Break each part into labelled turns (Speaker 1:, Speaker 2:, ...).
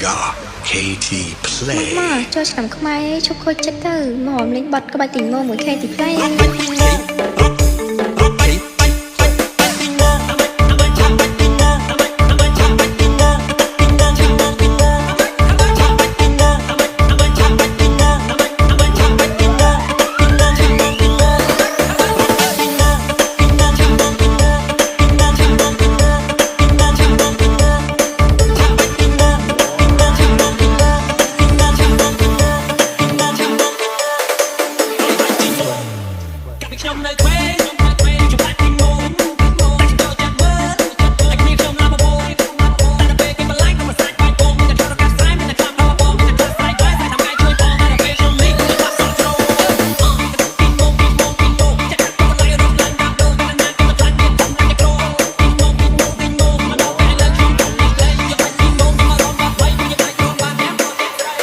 Speaker 1: Got KT Play
Speaker 2: មកចូលឆ្នាំខ្មែរជប់ខូចចិត្តទៅមកលេងបត់ក្បាច់ទីងមួយ KT Play
Speaker 3: ខ្ញុំនៅក្មេងខ្ញុំបាច់ទីងងតែចូលចិត្តមើលតែគ្នាខ្ញុំឡាបបោតែពេលគេបន្លាយខ្ញុំសាច់បាច់បងមានតែចូលកាសស្រាយមានតែខ្លាំងបបមានតែខ្លាំងស្រាយដែរតែថ្ងៃជួយបងតែពេលខ្ញុំនេះខ្ញុំបាត់សំជ្រោទីងងចាក់បន្លាយរំលាយកាប់ដូរតែណាគេមិនខ្លាចទៀតខ្ញុំតែក្រទីងងមកដល់ពេលលើខ្ញុំទៅនេះលេងខ្ញុំបាច់ទីងងមករំបាត់ໄວខ្ញុំបាច់រំបាត់តែប្រទេសស្រី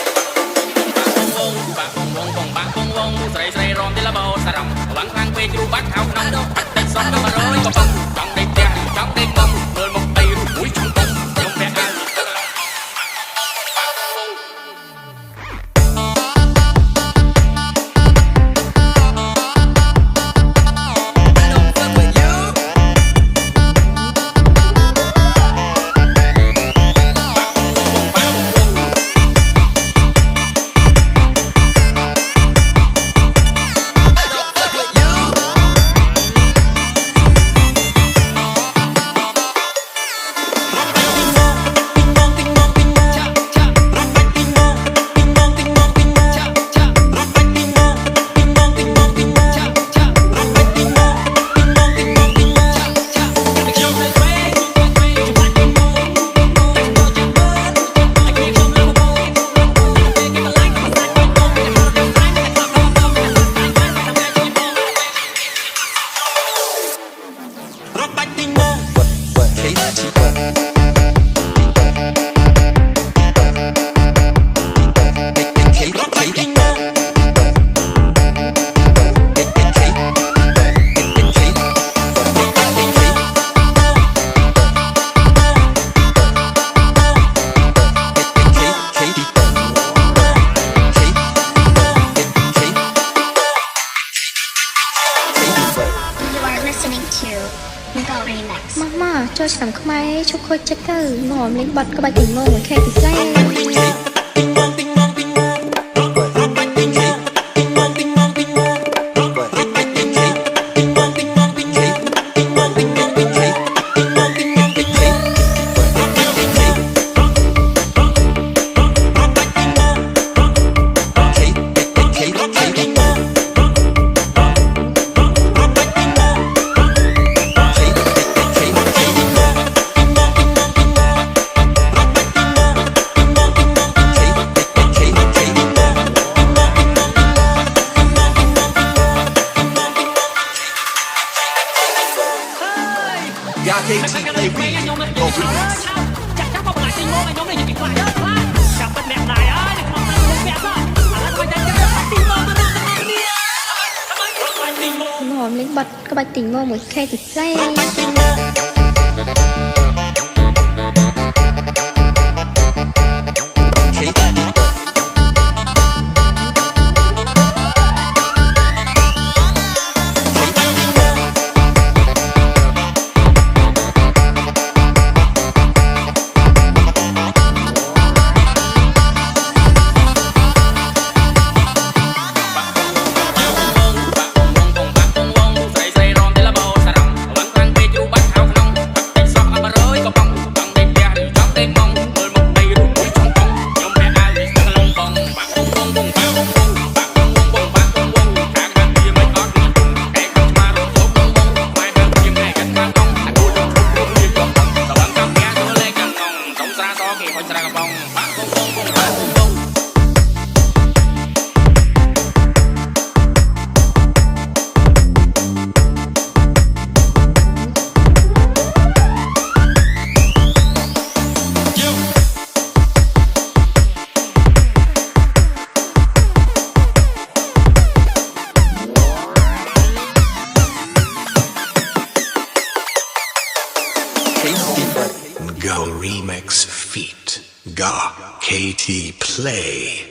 Speaker 3: បងស្រីស្រីរំទីលបោសារំវ៉ាន់ខាងពេជ្រគ្រូបាត់ខោក្នុងដកតែសំដល់100ក៏បងចង់ដេកផ្ទះចង់ដេកបងមើលមកអីមួយចង់បងខ្ញុំពាក់អាវមកចូលឆ្នាំខ្មែរជប់ខូចចិត្តទៅមកលេងបត់ក្បាច់ទីងមួយ KT Play
Speaker 1: Got KT Play Go Remix
Speaker 3: ចាក់បបលាទីងងខ្ញុំនេះនិយាយខ្លាំងចាំបិទអ្នកណាយអើយខ្ញុំមិនពាក់សោះឥឡូវខ្ញុំតែចាំទីងងទៅនឹងនេះ
Speaker 2: មកលេងបត់ក្បាច់ទីងមួយ KT Play
Speaker 1: Go Remix Feat. Ga KT play.